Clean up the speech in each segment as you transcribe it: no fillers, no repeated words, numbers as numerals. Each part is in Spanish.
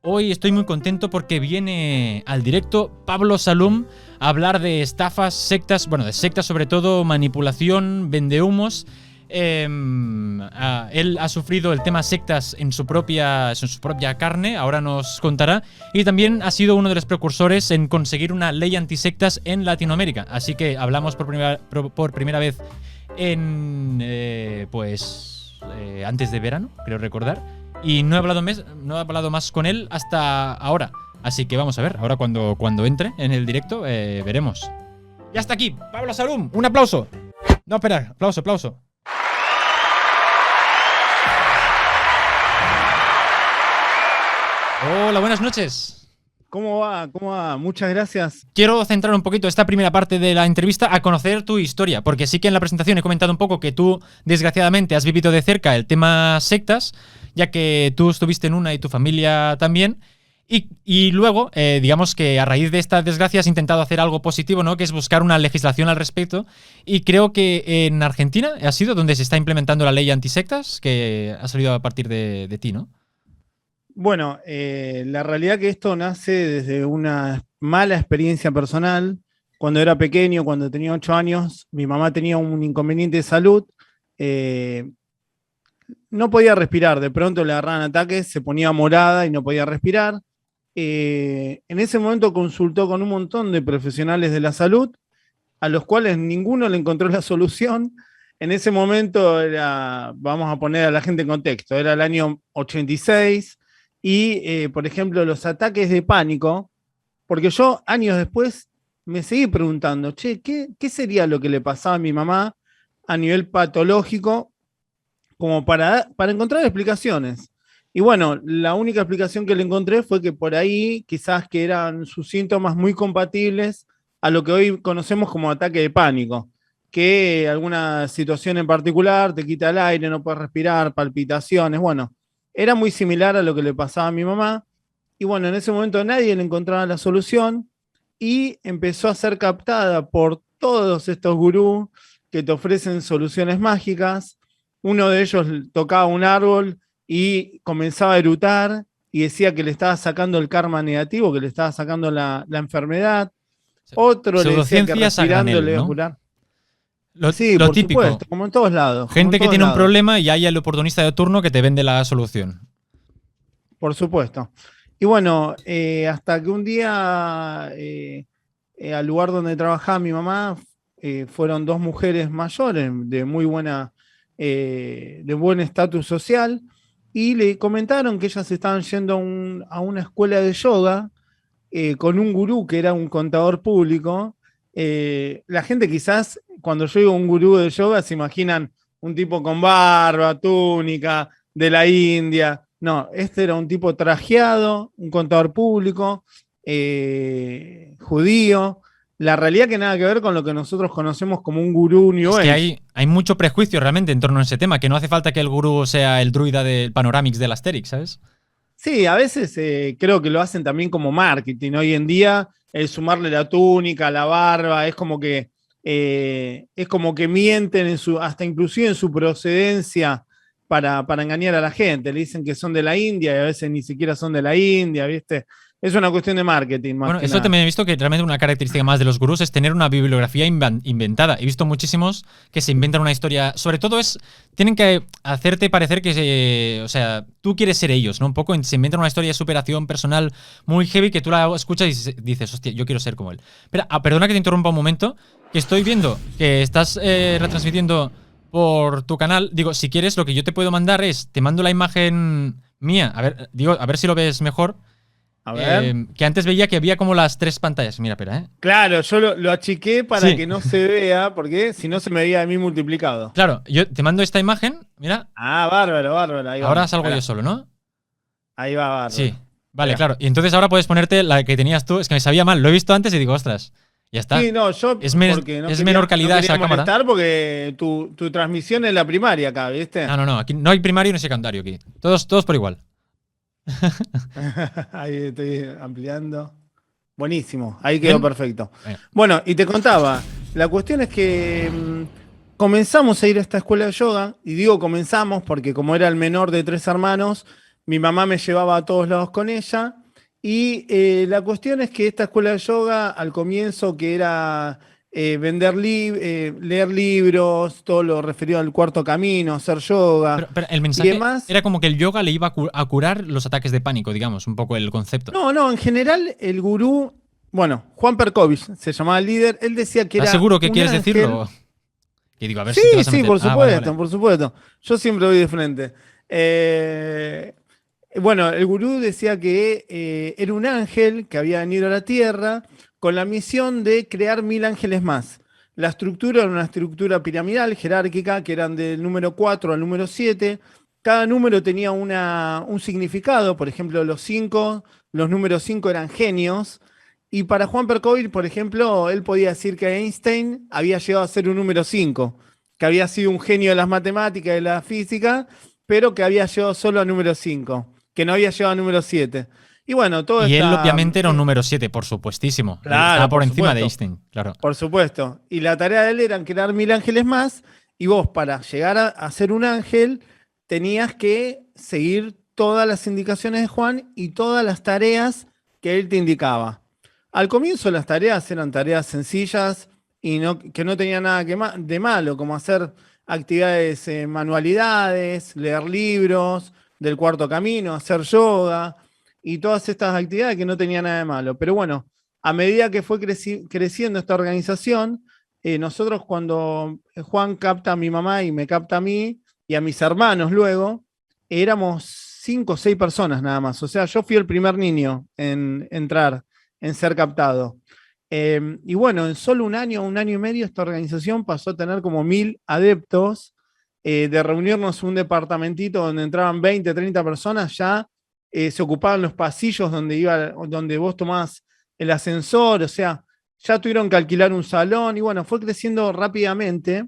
Hoy estoy muy contento porque viene al directo Pablo Salum a hablar de estafas, sectas, bueno, de sectas sobre todo, manipulación, vendehumos. Él ha sufrido el tema sectas en su propia carne, ahora nos contará. Y también ha sido uno de los precursores en conseguir una ley antisectas en Latinoamérica. Así que hablamos por primera vez en, antes de verano, creo recordar. Y no he hablado más con él hasta ahora. Así que vamos a ver, ahora cuando entre en el directo, veremos. Ya está aquí, Pablo Salum, un aplauso. No, espera, aplauso. Hola, buenas noches. ¿Cómo va? Muchas gracias. Quiero centrar un poquito esta primera parte de la entrevista a conocer tu historia, porque sí que en la presentación he comentado un poco que tú, desgraciadamente, has vivido de cerca el tema sectas, ya que tú estuviste en una y tu familia también. Y luego, digamos que a raíz de esta desgracia has intentado hacer algo positivo, ¿no? Que es buscar una legislación al respecto. Y creo que en Argentina ha sido donde se está implementando la ley antisectas, que ha salido a partir de ti, ¿no? Bueno, la realidad que esto nace desde una mala experiencia personal. Cuando era pequeño, cuando tenía 8 años, mi mamá tenía un inconveniente de salud. No podía respirar, de pronto le agarraban ataques, se ponía morada y no podía respirar. En ese momento consultó con un montón de profesionales de la salud, a los cuales ninguno le encontró la solución. En ese momento vamos a poner a la gente en contexto, era el año 86 y, por ejemplo, los ataques de pánico, porque yo años después me seguí preguntando, che, ¿qué sería lo que le pasaba a mi mamá a nivel patológico como para encontrar explicaciones? Y bueno, la única explicación que le encontré fue que por ahí quizás que eran sus síntomas muy compatibles a lo que hoy conocemos como ataque de pánico, que alguna situación en particular te quita el aire, no puedes respirar, palpitaciones, bueno, era muy similar a lo que le pasaba a mi mamá. Y bueno, en ese momento nadie le encontraba la solución y empezó a ser captada por todos estos gurús que te ofrecen soluciones mágicas. Uno de ellos tocaba un árbol y comenzaba a erutar y decía que le estaba sacando el karma negativo, que le estaba sacando la enfermedad. Otro le decía que respirando le iba a curar. Sí, Lo por típico. supuesto, como en todos lados. Gente que tiene un problema y hay el oportunista de turno que te vende la solución. Por supuesto. Y bueno, hasta que un día al lugar donde trabajaba mi mamá fueron dos mujeres mayores de muy buena, de buen estatus social, y le comentaron que ellas estaban yendo a una escuela de yoga con un gurú que era un contador público. La gente quizás, cuando yo digo un gurú de yoga, se imaginan un tipo con barba, túnica, de la India. No, este era un tipo trajeado, un contador público, judío. La realidad que nada que ver con lo que nosotros conocemos como un gurú New Age. Es que hay mucho prejuicio realmente en torno a ese tema, que no hace falta que el gurú sea el druida del Panoramix del Asterix, ¿sabes? Sí, a veces creo que lo hacen también como marketing. Hoy en día, sumarle la túnica, la barba, es como que mienten hasta inclusive en su procedencia para engañar a la gente. Le dicen que son de la India y a veces ni siquiera son de la India, ¿viste? Es una cuestión de marketing más. Bueno, eso también he visto que realmente una característica más de los gurús es tener una bibliografía inventada. He visto muchísimos que se inventan una historia. Sobre todo tienen que hacerte parecer que o sea, tú quieres ser ellos, ¿no? Un poco se inventan una historia de superación personal muy heavy que tú la escuchas y dices, hostia, yo quiero ser como él. Pero, perdona que te interrumpa un momento, que estoy viendo que estás retransmitiendo por tu canal. Digo, si quieres, lo que yo te puedo mandar te mando la imagen mía. A ver si lo ves mejor. A ver. Que antes veía que había como las 3 pantallas. Mira, espera, Claro, yo lo achiqué para que no se vea, porque si no se me veía a mí multiplicado. Claro, yo te mando esta imagen, mira. Ah, bárbaro. Ahí ahora salgo yo solo, ¿no? Ahí va, bárbaro. Sí, vale, claro. Y entonces ahora puedes ponerte la que tenías tú. Es que me sabía mal, lo he visto antes y digo, ostras, ya está. Sí, no, yo es menor calidad esa cámara. Porque tu transmisión es la primaria acá, ¿viste? No, aquí no hay primario ni secundario aquí. Todos por igual. Ahí estoy ampliando. Buenísimo, ahí quedó perfecto. Bueno, y te contaba, la cuestión es que comenzamos a ir a esta escuela de yoga, y digo comenzamos porque como era el menor de 3 hermanos, Mi mamá me llevaba a todos lados con ella. Y la cuestión es que esta escuela de yoga, al comienzo, que era leer libros, todo lo referido al cuarto camino, hacer yoga Pero el y mensaje demás. era como que el yoga le iba a curar los ataques de pánico, digamos, un poco el concepto. No, no, en general el gurú, bueno, Juan Perkovich se llamaba el líder, él decía que ¿Estás era seguro que un quieres ángel. decirlo? Que digo, a ver Sí, si te vas a sí, meter. por Ah, vale, supuesto, vale. por supuesto. Yo siempre voy de frente. Eh, bueno, el gurú decía que era un ángel que había venido a la Tierra con la misión de crear 1000 ángeles más. La estructura era una estructura piramidal, jerárquica, que eran del número 4 al número 7. Cada número tenía un significado, por ejemplo, los números 5 eran genios. Y para Juan Perkovic, por ejemplo, él podía decir que Einstein había llegado a ser un número 5, que había sido un genio de las matemáticas y de la física, pero que había llegado solo a número 5, que no había llegado a número 7. Y bueno, todo Y él está. obviamente era un número 7, por supuestísimo. Estaba Claro, por por encima de supuesto. Einstein, claro. Por supuesto. Y la tarea de él era crear 1000 ángeles más. Y vos, para llegar a ser un ángel, tenías que seguir todas las indicaciones de Juan y todas las tareas que él te indicaba. Al comienzo las tareas eran tareas sencillas y que no tenían nada de malo, como hacer actividades, manualidades, leer libros del cuarto camino, hacer yoga y todas estas actividades que no tenían nada de malo. Pero bueno, a medida que fue creciendo esta organización, nosotros cuando Juan capta a mi mamá y me capta a mí y a mis hermanos luego, éramos 5 o 6 personas nada más. O sea, yo fui el primer niño en entrar, en ser captado. Y bueno, en solo un año y medio, esta organización pasó a tener como 1000 adeptos. De reunirnos en un departamentito donde entraban 20, 30 personas, ya se ocupaban los pasillos donde vos tomás el ascensor, o sea, ya tuvieron que alquilar un salón y bueno, fue creciendo rápidamente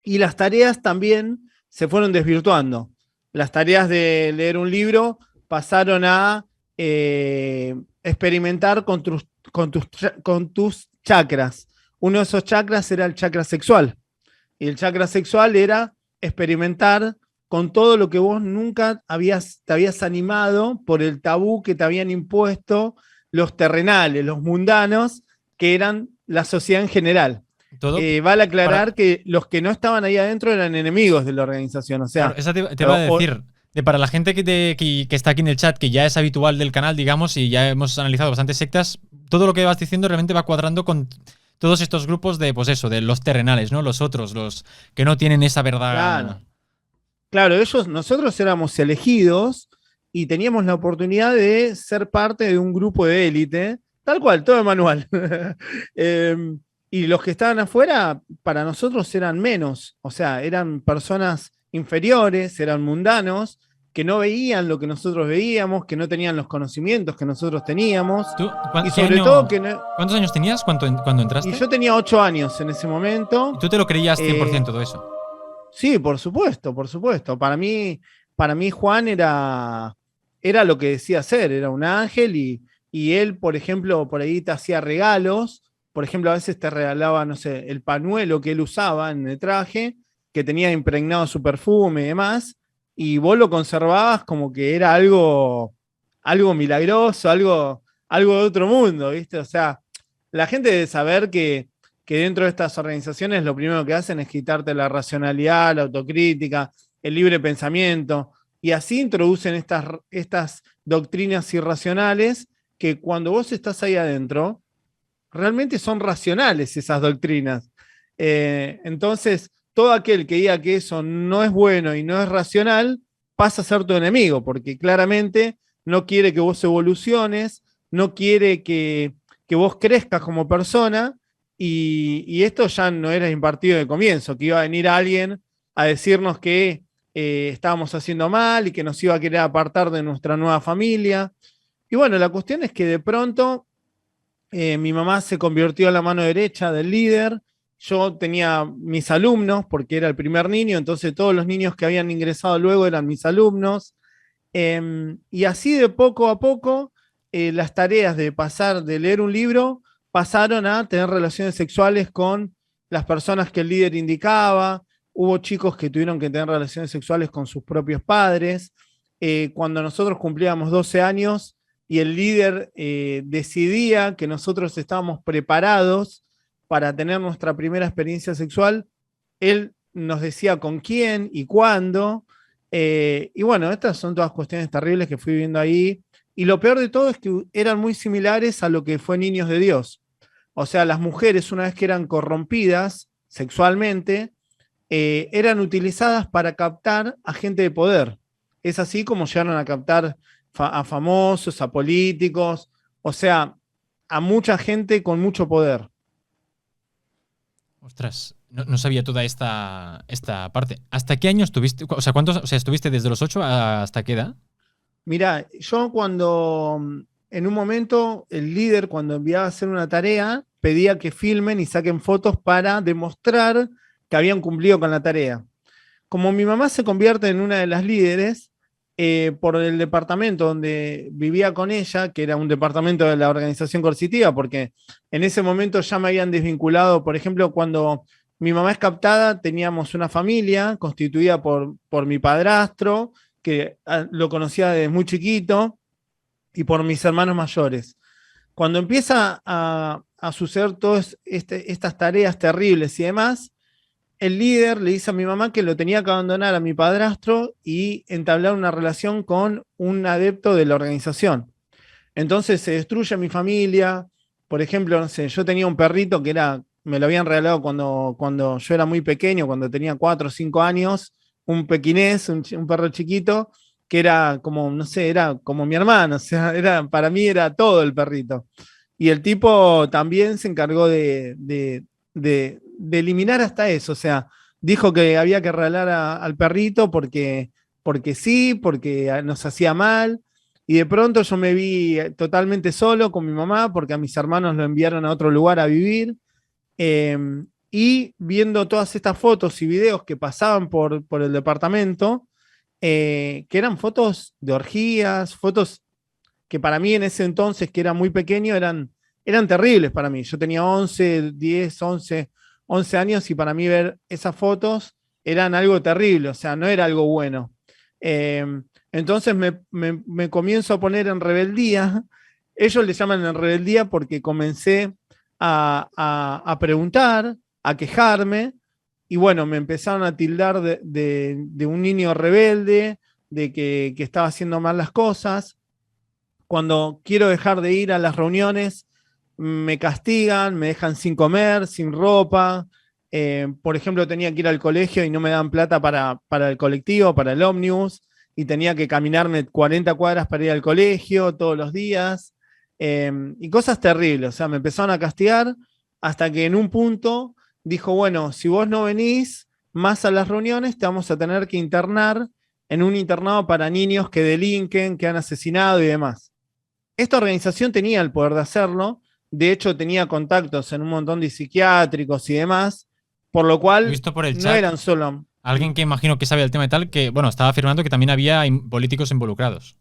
y las tareas también se fueron desvirtuando. Las tareas de leer un libro pasaron a experimentar con tus chakras. Uno de esos chakras era el chakra sexual. Y el chakra sexual era experimentar con todo lo que vos nunca te habías animado por el tabú que te habían impuesto los terrenales, los mundanos, que eran la sociedad en general. Todo Vale para. aclarar que los que no estaban ahí adentro eran enemigos de la organización. O Claro, sea, esa te va a decir. Para la gente que está aquí en el chat, que ya es habitual del canal, digamos, y ya hemos analizado bastantes sectas, todo lo que vas diciendo realmente va cuadrando con todos estos grupos de, pues eso, de los terrenales, ¿no? Los otros, los que no tienen esa claro, verdad. claro, nosotros éramos elegidos y teníamos la oportunidad de ser parte de un grupo de élite, tal cual, todo el manual. Eh, y los que estaban afuera, para nosotros eran menos, o sea, eran personas inferiores, eran mundanos, que no veían lo que nosotros veíamos, que no tenían los conocimientos que nosotros teníamos, ¿Tú, y qué sobre todo año, que no. cuántos años tenías cuando Y entraste? yo tenía 8 años en ese ¿Y momento. tú te lo creías eh, 100% todo eso? Sí, por supuesto, por supuesto. Para mí Juan era lo que decía ser, era un ángel y él, por ejemplo, por ahí te hacía regalos. Por ejemplo, a veces te regalaba, no sé, el pañuelo que él usaba en el traje, que tenía impregnado su perfume y demás, y vos lo conservabas como que era algo milagroso, algo de otro mundo, ¿viste? O sea, la gente debe saber que dentro de estas organizaciones lo primero que hacen es quitarte la racionalidad, la autocrítica, el libre pensamiento, y así introducen estas doctrinas irracionales que cuando vos estás ahí adentro, realmente son racionales esas doctrinas. Entonces, todo aquel que diga que eso no es bueno y no es racional, pasa a ser tu enemigo, porque claramente no quiere que vos evoluciones, no quiere que vos crezcas como persona, y esto ya no era impartido de comienzo, que iba a venir alguien a decirnos que estábamos haciendo mal y que nos iba a querer apartar de nuestra nueva familia. Y bueno, la cuestión es que de pronto mi mamá se convirtió en la mano derecha del líder. Yo tenía mis alumnos porque era el primer niño, entonces todos los niños que habían ingresado luego eran mis alumnos. Y así de poco a poco, las tareas de leer un libro pasaron a tener relaciones sexuales con las personas que el líder indicaba. Hubo chicos que tuvieron que tener relaciones sexuales con sus propios padres. cuando nosotros cumplíamos 12 años y el líder decidía que nosotros estábamos preparados para tener nuestra primera experiencia sexual, él nos decía con quién y cuándo. Y bueno, estas son todas cuestiones terribles que fui viendo ahí. Y lo peor de todo es que eran muy similares a lo que fue Niños de Dios. O sea, las mujeres, una vez que eran corrompidas sexualmente, eran utilizadas para captar a gente de poder. Es así como llegaron a captar a famosos, a políticos, o sea, a mucha gente con mucho poder. Ostras, no sabía toda esta parte. ¿Hasta qué año estuviste? O sea, ¿cuántos? O sea, ¿estuviste desde los 8 hasta qué edad? Mira, yo cuando en un momento el líder cuando enviaba a hacer una tarea pedía que filmen y saquen fotos para demostrar que habían cumplido con la tarea. Como mi mamá se convierte en una de las líderes, por el departamento donde vivía con ella, que era un departamento de la organización coercitiva, porque en ese momento ya me habían desvinculado, por ejemplo, cuando mi mamá es captada, teníamos una familia constituida por mi padrastro, que lo conocía desde muy chiquito, y por mis hermanos mayores. Cuando empieza a suceder todas estas tareas terribles y demás, el líder le dice a mi mamá que lo tenía que abandonar a mi padrastro y entablar una relación con un adepto de la organización. Entonces se destruye mi familia. Por ejemplo, no sé, yo tenía un perrito que era, me lo habían regalado cuando yo era muy pequeño, cuando tenía 4 o 5 años, un pequinés, un perro chiquito, que era como, no sé, era como mi hermano, o sea, para mí era todo el perrito. Y el tipo también se encargó de eliminar hasta eso, o sea, dijo que había que regalar al perrito porque sí, porque nos hacía mal, y de pronto yo me vi totalmente solo con mi mamá porque a mis hermanos lo enviaron a otro lugar a vivir. eh, y viendo todas estas fotos y videos que pasaban por el departamento, que eran fotos de orgías, fotos que para mí en ese entonces, que era muy pequeño, eran terribles para mí. Yo tenía 11 10 11 años y para mí ver esas fotos eran algo terrible, o sea, no era algo bueno. Eh, entonces me comienzo a poner en rebeldía. Ellos le llaman en rebeldía porque comencé a preguntar, a quejarme, y bueno, me empezaron a tildar de un niño rebelde, de que estaba haciendo mal las cosas. Cuando quiero dejar de ir a las reuniones, me castigan, me dejan sin comer, sin ropa. Por ejemplo, tenía que ir al colegio y no me dan plata para el colectivo, para el ómnibus, y tenía que caminarme 40 cuadras para ir al colegio todos los días. Y cosas terribles, o sea, me empezaron a castigar hasta que en un punto dijo, bueno, si vos no venís más a las reuniones, te vamos a tener que internar en un internado para niños que delinquen, que han asesinado y demás. Esta organización tenía el poder de hacerlo, de hecho tenía contactos en un montón de psiquiátricos y demás, por lo He cual visto por el no chat eran solo... alguien que imagino que sabe el tema y tal, que, bueno, estaba afirmando que también había políticos involucrados.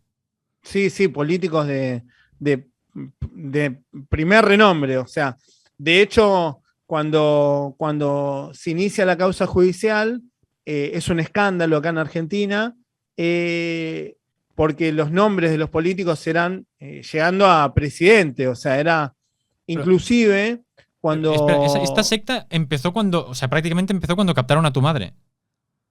Sí, sí, políticos de, de primer renombre, o sea, de hecho, cuando se inicia la causa judicial, es un escándalo acá en Argentina, eh, porque los nombres de los políticos eran llegando a presidente, o sea, era Pero, inclusive espera, esta cuando... secta empezó cuando, o sea, prácticamente empezó cuando captaron a tu madre.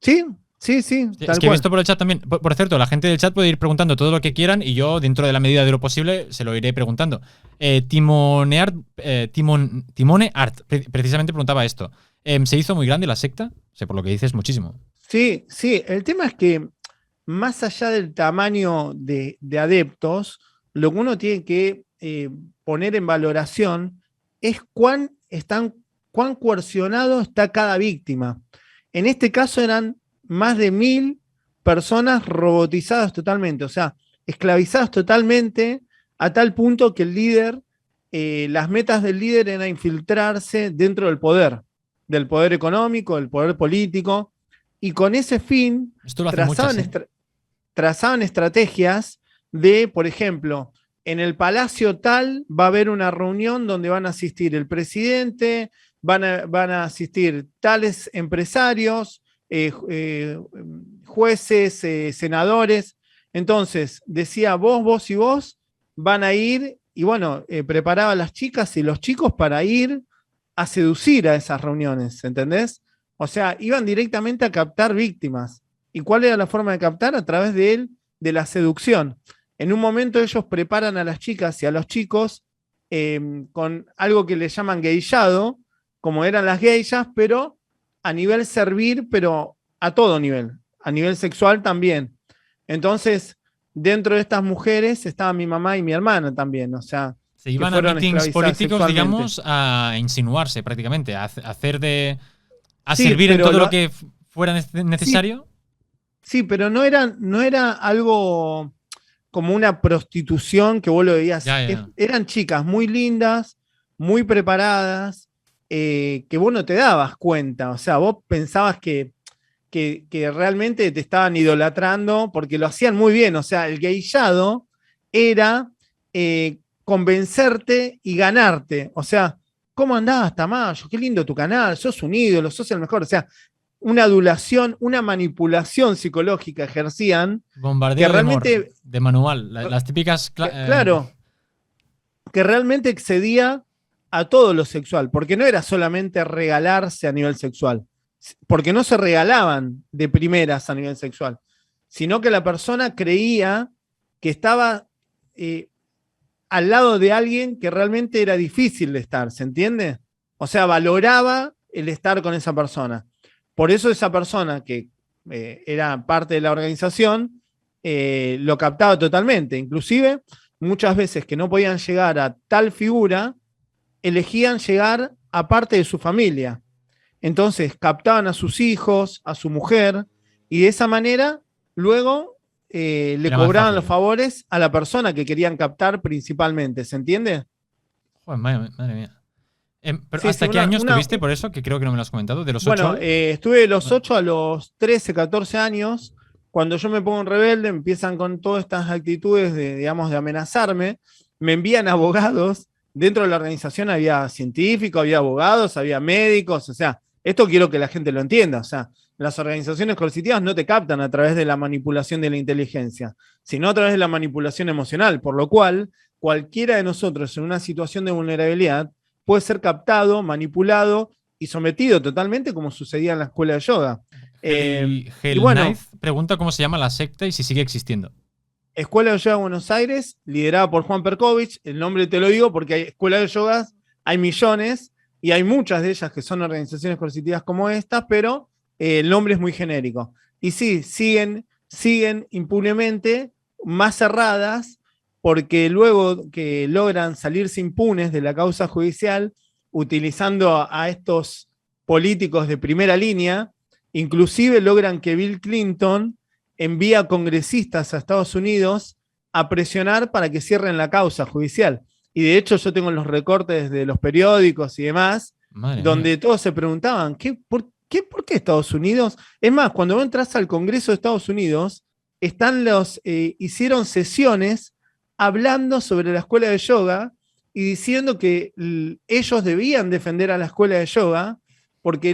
Sí, sí, sí, Hostia, es tal que he cual. visto por el chat también. Por cierto, la gente del chat puede ir preguntando todo lo que quieran y yo, dentro de la medida de lo posible, se lo iré preguntando. Timone Art precisamente preguntaba esto. ¿Se hizo muy grande la secta? O sea, por lo que dices, muchísimo. Sí, sí, el tema es que más allá del tamaño de adeptos, lo que uno tiene que poner en valoración es cuán coercionado está cada víctima. En este caso eran más de 1000 personas robotizadas totalmente, o sea, esclavizadas totalmente a tal punto que el líder, las metas del líder eran infiltrarse dentro del poder económico, del poder político, y con ese fin Esto lo hacen muchas, trazaban, ¿eh? trazaban estrategias de, por ejemplo, en el palacio tal va a haber una reunión donde van a asistir el presidente, van a asistir tales empresarios, jueces, senadores. Entonces, decía, vos y vos van a ir, y bueno, preparaba a las chicas y los chicos para ir a seducir a esas reuniones, ¿entendés? O sea, iban directamente a captar víctimas. ¿Y cuál era la forma de captar? A través de él, de la seducción. En un momento ellos preparan a las chicas y a los chicos con algo que le llaman geishado, como eran las geishas, pero a nivel servir, pero a todo nivel, a nivel sexual también. Entonces, dentro de estas mujeres estaba mi mamá y mi hermana también, o sea, Se que iban a fueron meetings esclavizadas políticos, sexualmente. digamos, a insinuarse prácticamente, a Sí, servir en pero todo lo que fuera sí, necesario. sí, pero no era algo como una prostitución que vos lo veías. Ya, ya. Eran chicas muy lindas, muy preparadas, que vos no te dabas cuenta. O sea, vos pensabas que realmente te estaban idolatrando porque lo hacían muy bien. O sea, el geishado era convencerte y ganarte. O sea, ¿cómo andabas, Tamayo? Qué lindo tu canal, sos un ídolo, sos el mejor. O sea, una adulación, una manipulación psicológica ejercían que Bombardeo de amor, realmente, de manual. Las típicas. claro, que realmente excedía a todo lo sexual, porque no era solamente regalarse a nivel sexual, porque no se regalaban de primeras a nivel sexual, sino que la persona creía que estaba al lado de alguien que realmente era difícil de estar, ¿se entiende? O sea, valoraba el estar con esa persona. Por eso esa persona que era parte de la organización lo captaba totalmente. Inclusive, muchas veces que no podían llegar a tal figura, elegían llegar a parte de su familia. Entonces captaban a sus hijos, a su mujer, y de esa manera luego le Era más cobraban los fácil. favores a la persona que querían captar principalmente. ¿Se entiende? Joder, madre mía. Pero Sí, sí, ¿hasta qué años tuviste por eso? Que creo que no me lo has comentado. ¿De los 8 a bueno, los? estuve de los 8 a los 13, 14 años. Cuando yo me pongo en rebelde, empiezan con todas estas actitudes de, digamos, de amenazarme. Me envían abogados. Dentro de la organización había científicos, había abogados, había médicos. O sea, esto quiero que la gente lo entienda. O sea, las organizaciones coercitivas no te captan a través de la manipulación de la inteligencia, sino a través de la manipulación emocional. Por lo cual, cualquiera de nosotros en una situación de vulnerabilidad puede ser captado, manipulado y sometido totalmente como sucedía en la escuela de yoga. Y Hell Knight bueno, pregunta cómo se llama la secta y si sigue existiendo. Escuela de Yoga Buenos Aires, liderada por Juan Perkovich, el nombre te lo digo porque hay escuelas de yogas, hay millones y hay muchas de ellas que son organizaciones coercitivas como estas, pero el nombre es muy genérico. Y sí, siguen impunemente, más cerradas, porque luego que logran salirse impunes de la causa judicial, utilizando a estos políticos de primera línea, inclusive logran que Bill Clinton envía congresistas a Estados Unidos a presionar para que cierren la causa judicial. Y de hecho yo tengo los recortes de los periódicos y demás, Madre mía. donde todos se preguntaban, ¿por qué Estados Unidos? Es más, cuando vos entras al Congreso de Estados Unidos, hicieron sesiones hablando sobre la escuela de yoga y diciendo que ellos debían defender a la escuela de yoga porque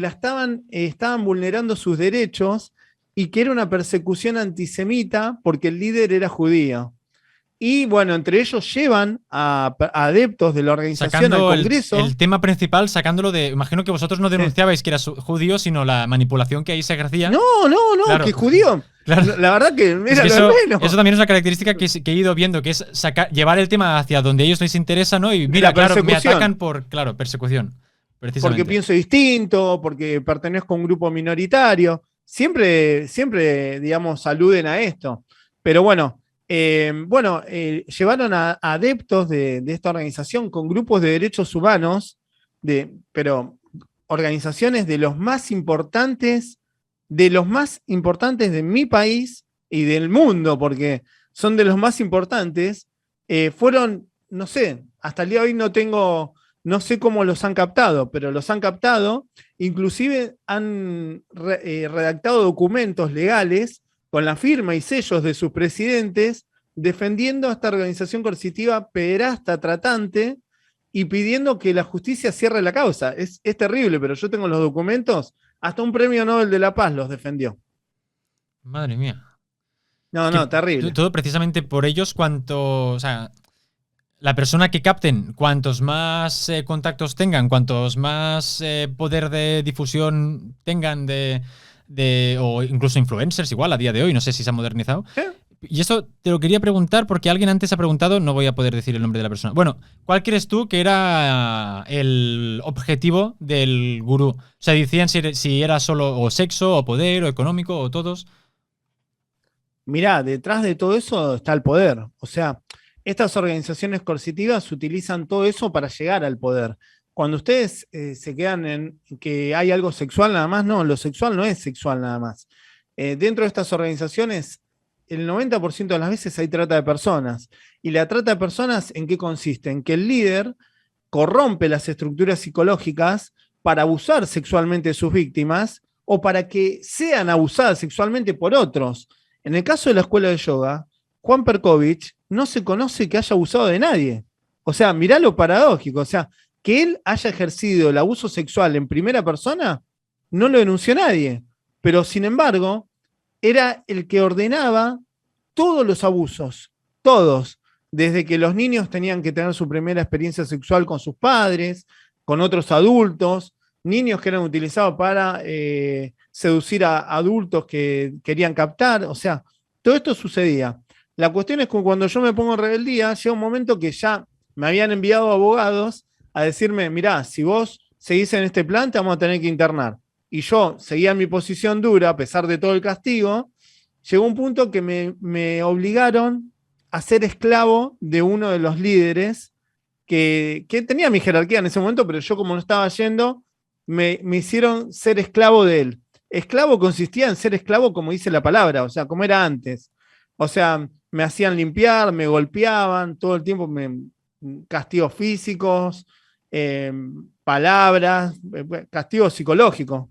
estaban vulnerando sus derechos y que era una persecución antisemita porque el líder era judío. Y bueno, entre ellos llevan a adeptos de la organización al Sacando el Congreso. tema principal, sacándolo de. Imagino que vosotros no Sí. denunciabais que era judío, sino la manipulación que ahí se ejercía. No, Claro, que judío. claro. La verdad que Es era que lo de eso menos. también es una característica que he ido viendo, que es llevar el tema hacia donde a ellos les interesa, ¿no? Y De mira, la claro, me atacan persecución. por, claro, persecución, Porque precisamente. pienso distinto, porque pertenezco a un grupo minoritario. Siempre, digamos, aluden a esto. Pero llevaron a adeptos de esta organización con grupos de derechos humanos, pero organizaciones de los más importantes de mi país y del mundo, porque son de los más importantes, fueron, no sé, hasta el día de hoy no sé cómo los han captado, pero los han captado, inclusive han redactado documentos legales con la firma y sellos de sus presidentes defendiendo a esta organización coercitiva pederasta tratante y pidiendo que la justicia cierre la causa. Es terrible, pero yo tengo los documentos, hasta un premio Nobel de la Paz los defendió. Madre mía. No, Que no, terrible. todo precisamente por ellos, o sea, la persona que capten, cuantos más contactos tengan, cuantos más poder de difusión tengan o incluso influencers, igual a día de hoy, no sé si se ha modernizado. ¿Eh? Y eso te lo quería preguntar porque alguien antes ha preguntado, no voy a poder decir el nombre de la persona. Bueno, ¿cuál crees tú que era el objetivo del gurú? O sea, decían si era solo o sexo, o poder, o económico, o todos. Mirá, detrás de todo eso está el poder. O sea, estas organizaciones coercitivas utilizan todo eso para llegar al poder. Cuando ustedes se quedan en que hay algo sexual nada más, no, lo sexual no es sexual nada más. Dentro de estas organizaciones, el 90% de las veces hay trata de personas. ¿Y la trata de personas en qué consiste? En que el líder corrompe las estructuras psicológicas para abusar sexualmente de sus víctimas o para que sean abusadas sexualmente por otros. En el caso de la escuela de yoga, Juan Perkovich no se conoce que haya abusado de nadie. O sea, mirá lo paradójico. O sea, que él haya ejercido el abuso sexual en primera persona, no lo denunció nadie. Pero sin embargo, era el que ordenaba todos los abusos, todos, desde que los niños tenían que tener su primera experiencia sexual con sus padres, con otros adultos, niños que eran utilizados para seducir a adultos que querían captar, o sea, todo esto sucedía. La cuestión es que cuando yo me pongo en rebeldía, llega un momento que ya me habían enviado abogados a decirme, mirá, si vos seguís en este plan, te vamos a tener que internar. Y yo seguía en mi posición dura, a pesar de todo el castigo, llegó un punto que me obligaron a ser esclavo de uno de los líderes que tenía mi jerarquía en ese momento, pero yo como no estaba yendo, me hicieron ser esclavo de él. Esclavo consistía en ser esclavo como dice la palabra, o sea, como era antes. O sea, me hacían limpiar, me golpeaban, todo el tiempo castigos físicos, eh, palabras, castigos psicológicos.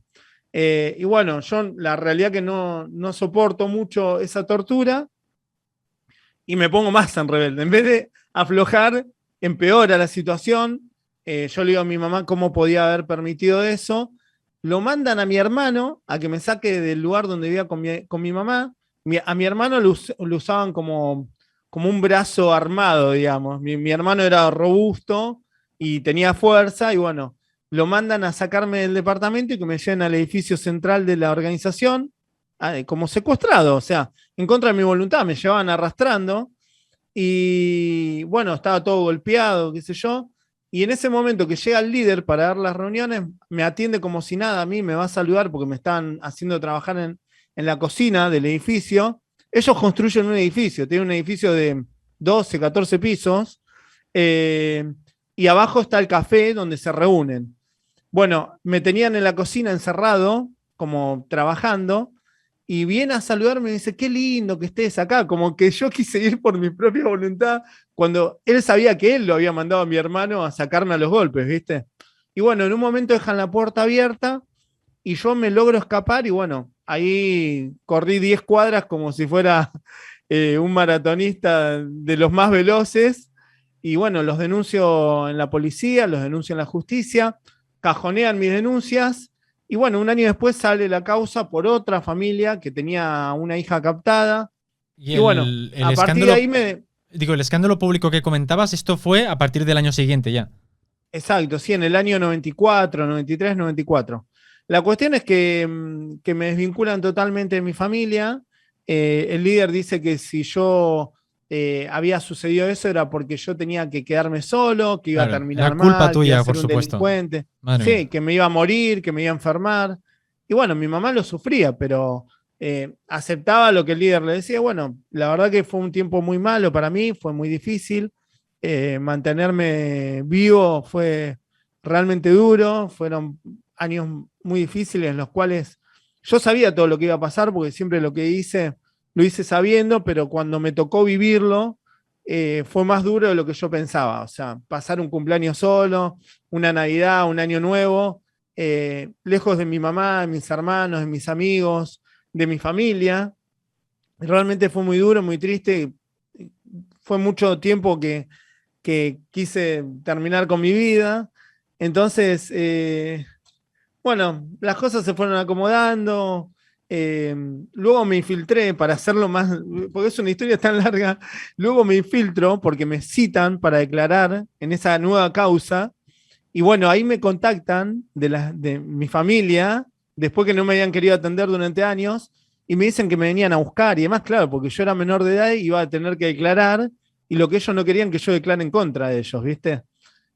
Y bueno, yo la realidad que no soporto mucho esa tortura y me pongo más en rebelde. En vez de aflojar, empeora la situación. Yo le digo a mi mamá cómo podía haber permitido eso. Lo mandan a mi hermano a que me saque del lugar donde vivía con mi mamá. A mi hermano lo usaban como un brazo armado, digamos. Mi hermano era robusto y tenía fuerza y bueno, lo mandan a sacarme del departamento y que me lleven al edificio central de la organización como secuestrado, o sea, en contra de mi voluntad, me llevaban arrastrando y bueno, estaba todo golpeado, qué sé yo. Y en ese momento que llega el líder para dar las reuniones, me atiende como si nada a mí, me va a saludar porque me estaban haciendo trabajar en la cocina del edificio. Ellos construyen un edificio, tienen un edificio de 12, 14 pisos, eh, y abajo está el café donde se reúnen. Bueno, me tenían en la cocina encerrado, como trabajando, y viene a saludarme y dice, qué lindo que estés acá, como que yo quise ir por mi propia voluntad, cuando él sabía que él lo había mandado a mi hermano a sacarme a los golpes, ¿viste? Y bueno, en un momento dejan la puerta abierta y yo me logro escapar y bueno, ahí corrí 10 cuadras como si fuera un maratonista de los más veloces y bueno, los denuncio en la policía, los denuncio en la justicia, cajonean mis denuncias y bueno, un año después sale la causa por otra familia que tenía una hija captada. Y Y bueno, el a partir de escándalo, ahí me... digo, el escándalo público que comentabas, esto fue a partir del año siguiente ya. Exacto, sí, en el año 94, 93, 94. La cuestión es que me desvinculan totalmente de mi familia. El líder dice que si yo había sucedido eso era porque yo tenía que quedarme solo, que iba a Claro, era terminar culpa mal, que iba a tuya, por ser un supuesto. delincuente. Madre Sí, mía. que me iba a morir, que me iba a enfermar. Y bueno, mi mamá lo sufría, pero aceptaba lo que el líder le decía. Bueno, la verdad que fue un tiempo muy malo para mí, fue muy difícil. Mantenerme vivo fue realmente duro, fueron años muy difíciles en los cuales yo sabía todo lo que iba a pasar porque siempre lo que hice lo hice sabiendo, pero cuando me tocó vivirlo fue más duro de lo que yo pensaba. O sea, pasar un cumpleaños solo, una Navidad, un año nuevo, lejos de mi mamá, de mis hermanos, de mis amigos, de mi familia. Realmente fue muy duro, muy triste. Fue mucho tiempo que quise terminar con mi vida. Entonces, bueno, las cosas se fueron acomodando. luego me infiltré para hacerlo más, porque es una historia tan larga, luego me infiltro porque me citan para declarar en esa nueva causa, y bueno, ahí me contactan de mi familia, después que no me habían querido atender durante años, y me dicen que me venían a buscar, y además, claro, porque yo era menor de edad y iba a tener que declarar, y lo que ellos no querían que yo declare en contra de ellos, ¿viste?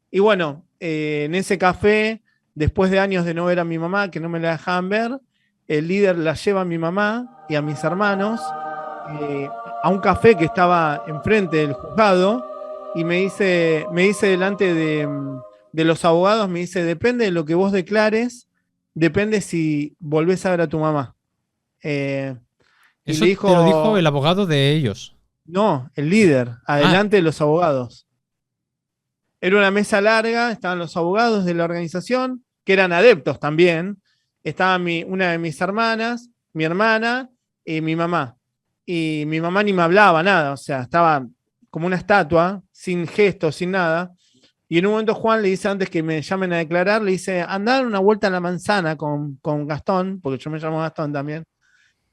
Y bueno, en ese café, después de años de no ver a mi mamá, que no me la dejaban ver, el líder la lleva a mi mamá y a mis hermanos eh, a un café que estaba enfrente del juzgado y me dice delante de los abogados, me dice, depende de lo que vos declares, depende si volvés a ver a tu mamá. Eh, y le Eso te lo dijo dijo, el abogado de ellos. no, el líder, Ah, adelante de los abogados. Era una mesa larga, estaban los abogados de la organización, que eran adeptos también. Estaba una de mis hermanas, mi hermana y mi mamá. Y mi mamá ni me hablaba nada, o sea, estaba como una estatua, sin gestos, sin nada. Y en un momento Juan le dice, antes que me llamen a declarar, le dice, anda a dar una vuelta a la manzana con Gastón, porque yo me llamo Gastón también.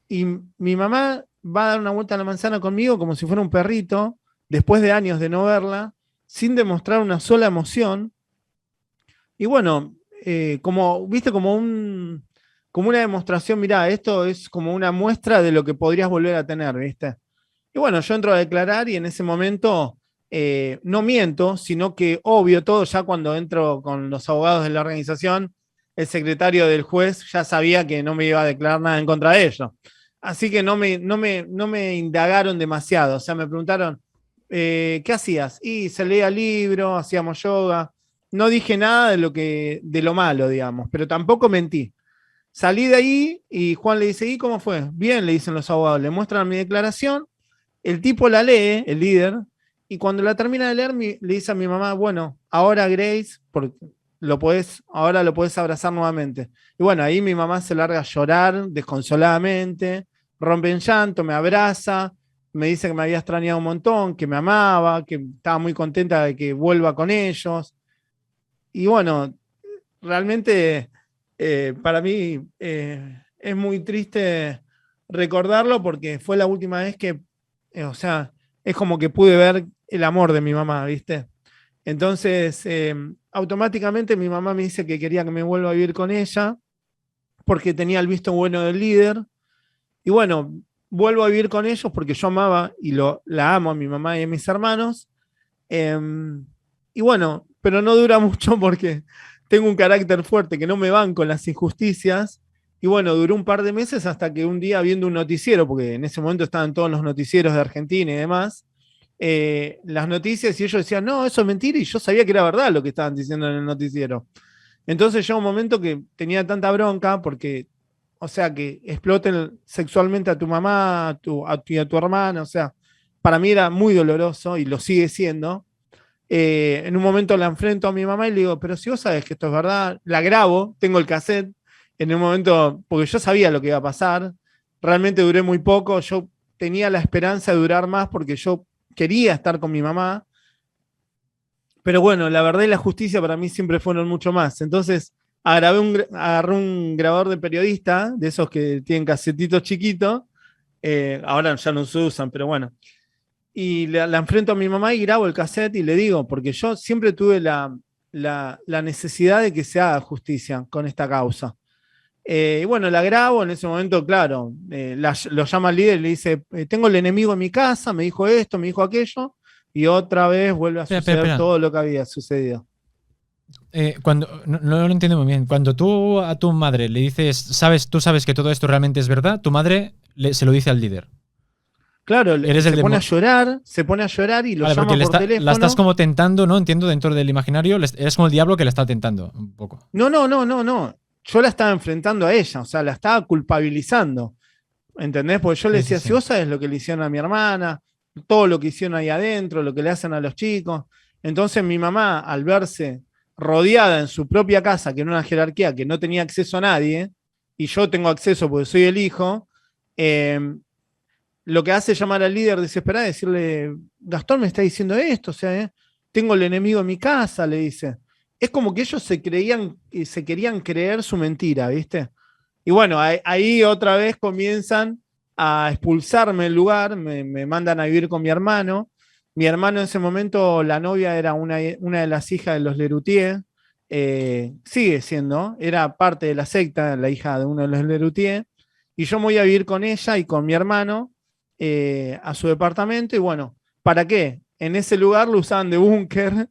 Y mi mamá va a dar una vuelta a la manzana conmigo como si fuera un perrito, después de años de no verla, sin demostrar una sola emoción. Y bueno, como, viste, como una demostración, mirá, esto es como una muestra de lo que podrías volver a tener, ¿viste? Y bueno, yo entro a declarar y en ese momento no miento, sino que obvio todo, ya cuando entro con los abogados de la organización, el secretario del juez ya sabía que no me iba a declarar nada en contra de ellos. Así que no me indagaron demasiado, o sea, me preguntaron, ¿qué hacías? Y se leía libro, hacíamos yoga. No dije nada de lo malo, digamos, pero tampoco mentí. Salí de ahí y Juan le dice, ¿y cómo fue? Bien, le dicen los abogados, le muestran mi declaración, el tipo la lee, el líder, y cuando la termina de leer le dice a mi mamá, bueno, ahora Grace, porque ahora lo podés abrazar nuevamente. Y bueno, ahí mi mamá se larga a llorar desconsoladamente, rompe en llanto, me abraza, me dice que me había extrañado un montón, que me amaba, que estaba muy contenta de que vuelva con ellos. Y bueno, realmente para mí es muy triste recordarlo porque fue la última vez que, o sea, es como que pude ver el amor de mi mamá, ¿viste? Entonces, automáticamente mi mamá me dice que quería que me vuelva a vivir con ella porque tenía el visto bueno del líder. Y bueno, vuelvo a vivir con ellos porque yo amaba y la amo a mi mamá y a mis hermanos. Eh, y bueno, pero no dura mucho porque tengo un carácter fuerte que no me van con las injusticias. Y bueno, duró un par de meses hasta que un día viendo un noticiero, porque en ese momento estaban todos los noticieros de Argentina y demás, las noticias y ellos decían, no, eso es mentira, y yo sabía que era verdad lo que estaban diciendo en el noticiero. Entonces llegó un momento que tenía tanta bronca porque, o sea, que exploten sexualmente a tu mamá, y a tu hermana, o sea, para mí era muy doloroso y lo sigue siendo. En un momento la enfrento a mi mamá y le digo, pero si vos sabes que esto es verdad, la grabo, tengo el cassette, en un momento, porque yo sabía lo que iba a pasar, realmente duré muy poco, yo tenía la esperanza de durar más porque yo quería estar con mi mamá, pero bueno, la verdad y la justicia para mí siempre fueron mucho más. Entonces, agarré un grabador de periodista, de esos que tienen casetitos chiquitos, ahora ya no se usan, pero bueno. Y la enfrento a mi mamá y grabo el cassette y le digo, porque yo siempre tuve la necesidad de que se haga justicia con esta causa. Y bueno, la grabo, en ese momento, claro, lo llama al líder y le dice, tengo el enemigo en mi casa, me dijo esto, me dijo aquello, y otra vez vuelve a espera, espera, suceder espera. todo lo que había sucedido. No lo entiendo muy bien. Cuando tú a tu madre le dices, tú sabes que todo esto realmente es verdad, tu madre se lo dice al líder. Claro, Eres el demo. se pone a llorar y lo Vale, porque llama por la estás teléfono. como tentando, ¿no? Entiendo, dentro del imaginario, eres como el diablo que la está tentando un poco. No, no, no, no, no. Yo la estaba enfrentando a ella, o sea, la estaba culpabilizando. ¿Entendés? Porque yo le Sí, sí, decía, sí. si vos sabes lo que le hicieron a mi hermana, todo lo que hicieron ahí adentro, lo que le hacen a los chicos. Entonces mi mamá, al verse rodeada en su propia casa, que era una jerarquía que no tenía acceso a nadie, y yo tengo acceso porque soy el hijo, eh, lo que hace es llamar al líder desesperado y decirle, Gastón me está diciendo esto, o sea, tengo el enemigo en mi casa, le dice. Es como que ellos se querían creer su mentira, ¿viste? Y bueno, ahí otra vez comienzan a expulsarme del lugar, me mandan a vivir con mi hermano. Mi hermano en ese momento, la novia era una de las hijas de los Lerutier, sigue siendo, era parte de la secta, la hija de uno de los Lerutier, y yo me voy a vivir con ella y con mi hermano a su departamento, y bueno, ¿para qué? En ese lugar lo usaban de búnker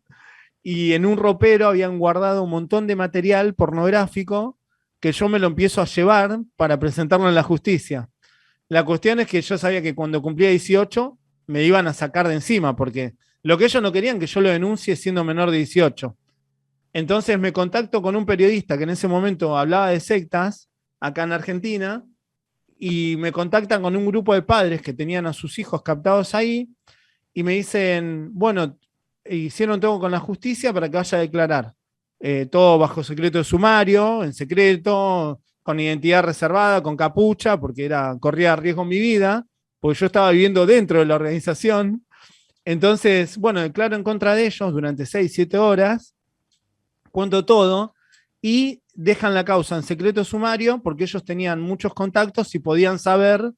y en un ropero habían guardado un montón de material pornográfico que yo me lo empiezo a llevar para presentarlo en la justicia. La cuestión es que yo sabía que cuando cumplía 18 me iban a sacar de encima, porque lo que ellos no querían que yo lo denuncie siendo menor de 18. Entonces me contacto con un periodista que en ese momento hablaba de sectas acá en Argentina y me contactan con un grupo de padres que tenían a sus hijos captados ahí y me dicen, bueno, hicieron todo con la justicia para que vaya a declarar. Todo bajo secreto de sumario, en secreto, con identidad reservada, con capucha, porque corría riesgo mi vida, porque yo estaba viviendo dentro de la organización. Entonces, bueno, declaro en contra de ellos durante 6, 7 horas, cuento todo y dejan la causa en secreto sumario porque ellos tenían muchos contactos y podían saber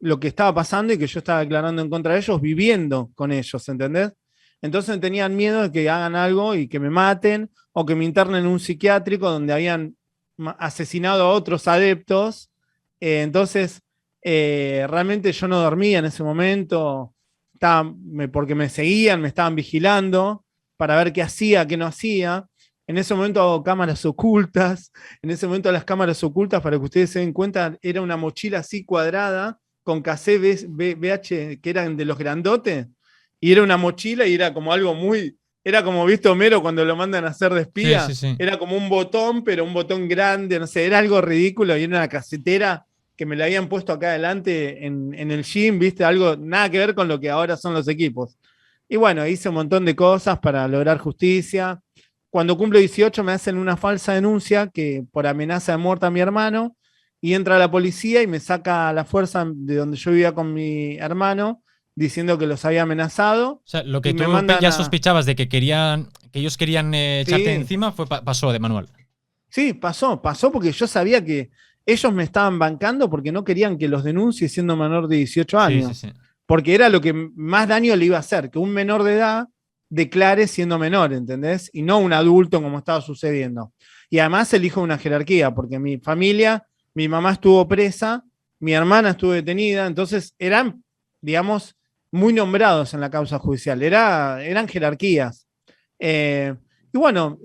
lo que estaba pasando y que yo estaba declarando en contra de ellos viviendo con ellos, ¿entendés? Entonces tenían miedo de que hagan algo y que me maten o que me internen en un psiquiátrico donde habían asesinado a otros adeptos. Entonces, realmente yo no dormía en ese momento, porque me seguían, me estaban vigilando para ver qué hacía, qué no hacía. En ese momento hago cámaras ocultas. En ese momento las cámaras ocultas, para que ustedes se den cuenta, era una mochila así cuadrada con cassette VH que eran de los grandotes. Y era una mochila y era como algo muy... Era como, ¿viste Homero cuando lo mandan a hacer de espía? Sí, sí, sí. Era como un botón, pero un botón grande, no sé, era algo ridículo y era una casetera que me la habían puesto acá adelante en el gym, ¿viste? Algo nada que ver con lo que ahora son los equipos. Y bueno, hice un montón de cosas para lograr justicia. Cuando cumplo 18 me hacen una falsa denuncia que por amenaza de muerte a mi hermano y entra la policía y me saca a la fuerza de donde yo vivía con mi hermano diciendo que los había amenazado. O sea, lo que y tú me mandan ya sospechabas de que ellos querían echarte Sí, encima, pasó de manual. sí, pasó porque yo sabía que ellos me estaban bancando porque no querían que los denuncie siendo menor de 18 Sí, sí, años. sí. Porque era lo que más daño le iba a hacer, que un menor de edad declare siendo menor, ¿entendés? Y no un adulto como estaba sucediendo. Y además elijo una jerarquía, porque mi familia, mi mamá estuvo presa, mi hermana estuvo detenida, entonces eran, digamos, muy nombrados en la causa judicial, eran jerarquías. Eh, y bueno,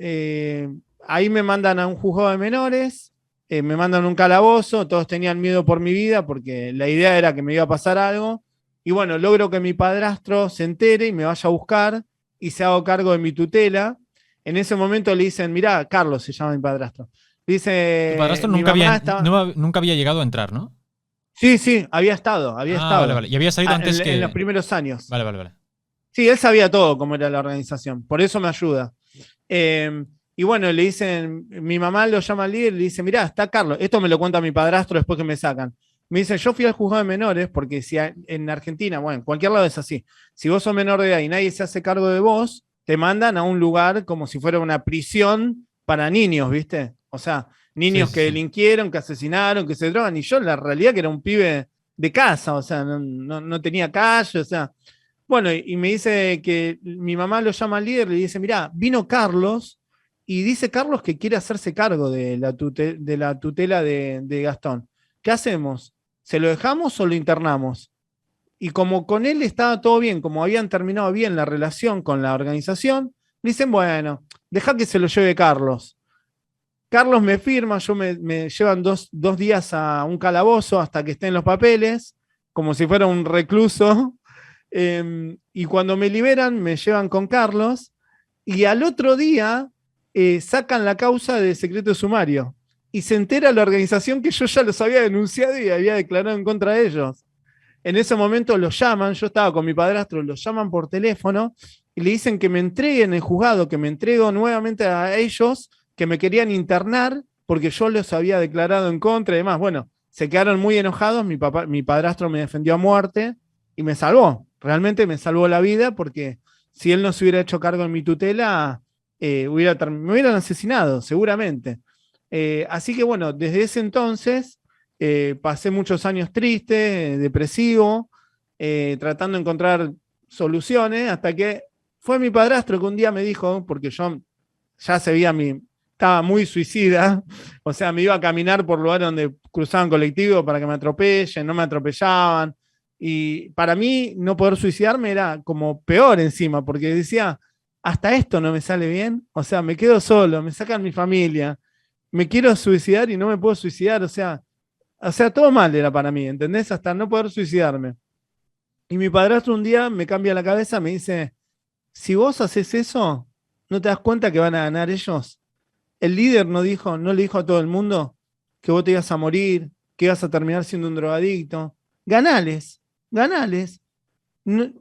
ahí me mandan a un juzgado de menores, me mandan a un calabozo, todos tenían miedo por mi vida porque la idea era que me iba a pasar algo. Y bueno, logro que mi padrastro se entere y me vaya a buscar y se hago cargo de mi tutela. En ese momento le dicen, mirá, Carlos se llama mi padrastro. Tu Dice, padrastro mi mamá estaba... nunca había llegado a entrar, ¿no? Sí, sí, había estado, había Ah, vale, estado. vale. Y había salido antes En los que. primeros años. Vale, vale, vale. Sí, él sabía todo cómo era la organización, por eso me ayuda. Y bueno, le dicen, mi mamá lo llama al líder y le dice, mirá, está Carlos. Esto me lo cuenta mi padrastro después que me sacan. Me dice, yo fui al juzgado de menores porque si en Argentina, bueno, en cualquier lado es así. Si vos sos menor de edad y nadie se hace cargo de vos, te mandan a un lugar como si fuera una prisión para niños, ¿viste? O sea, Sí, niños sí, que sí. delinquieron, que asesinaron, que se drogan. Y yo, la realidad, que era un pibe de casa, o sea, no tenía calle, o sea. Bueno, y me dice que mi mamá lo llama al líder y le dice, mirá, vino Carlos y dice Carlos que quiere hacerse cargo de la tutela de Gastón. ¿Qué hacemos? ¿Se lo dejamos o lo internamos? Y como con él estaba todo bien, como habían terminado bien la relación con la organización, dicen, bueno, deja que se lo lleve Carlos. Carlos me firma, me llevan dos días a un calabozo hasta que estén los papeles, como si fuera un recluso. Y cuando me liberan, me llevan con Carlos. Y al otro día sacan la causa de secreto sumario. Y se entera la organización que yo ya los había denunciado y había declarado en contra de ellos. En ese momento los llaman, yo estaba con mi padrastro, los llaman por teléfono y le dicen que me entreguen el juzgado, que me entrego nuevamente a ellos, que me querían internar porque yo los había declarado en contra y demás. Bueno, se quedaron muy enojados, mi padrastro me defendió a muerte y me salvó. Realmente me salvó la vida porque si él no se hubiera hecho cargo en mi tutela, me hubieran asesinado, seguramente. Así que bueno, desde ese entonces pasé muchos años triste, depresivo, tratando de encontrar soluciones, hasta que fue mi padrastro que un día me dijo, porque yo ya se veía estaba muy suicida, o sea, me iba a caminar por lugares donde cruzaban colectivos para que me atropellen, no me atropellaban, y para mí no poder suicidarme era como peor encima, porque decía, hasta esto no me sale bien, o sea, me quedo solo, me sacan mi familia, me quiero suicidar y no me puedo suicidar, o sea, todo mal era para mí, ¿entendés? Hasta no poder suicidarme. Y mi padrastro un día me cambia la cabeza, me dice, si vos haces eso, ¿no te das cuenta que van a ganar ellos? El líder no le dijo a todo el mundo que vos te ibas a morir, que ibas a terminar siendo un drogadicto. Ganales, ganales. No,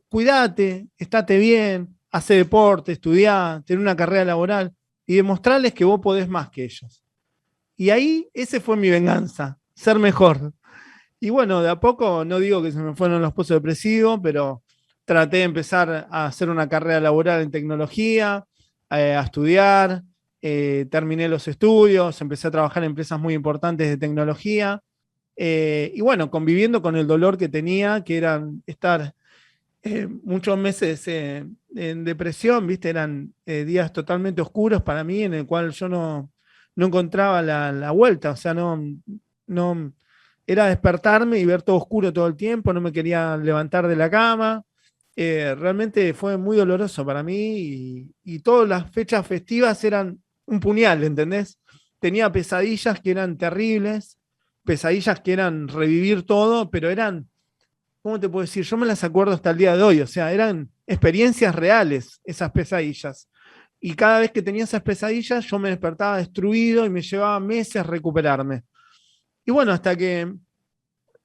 cuídate, estate bien, hace deporte, estudiá, ten una carrera laboral y demostrarles que vos podés más que ellos. Y ahí ese fue mi venganza, ser mejor. Y bueno, de a poco, no digo que se me fueron los pozos depresivos, pero traté de empezar a hacer una carrera laboral en tecnología, a estudiar, terminé los estudios, empecé a trabajar en empresas muy importantes de tecnología. Y bueno, conviviendo con el dolor que tenía, que era estar muchos meses en depresión, ¿viste? Eran días totalmente oscuros para mí, en el cual yo no encontraba la vuelta, o sea, no, era despertarme y ver todo oscuro todo el tiempo, no me quería levantar de la cama. Realmente fue muy doloroso para mí y todas las fechas festivas eran un puñal, ¿entendés? Tenía pesadillas que eran terribles, pesadillas que eran revivir todo, pero eran, ¿cómo te puedo decir? Yo me las acuerdo hasta el día de hoy, o sea, eran experiencias reales esas pesadillas. Y cada vez que tenía esas pesadillas, yo me despertaba destruido y me llevaba meses recuperarme. Y bueno, hasta que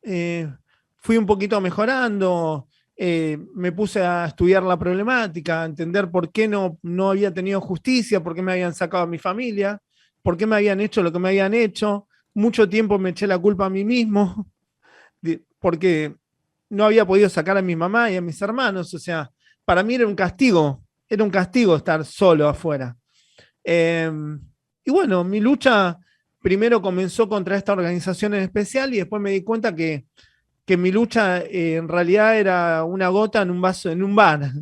eh, fui un poquito mejorando, me puse a estudiar la problemática, a entender por qué no había tenido justicia, por qué me habían sacado a mi familia, por qué me habían hecho lo que me habían hecho. Mucho tiempo me eché la culpa a mí mismo, porque no había podido sacar a mi mamá y a mis hermanos. O sea, para mí era un castigo estar solo afuera. Eh, y bueno, mi lucha primero comenzó contra esta organización en especial y después me di cuenta que mi lucha en realidad era una gota en un vaso, en un bar,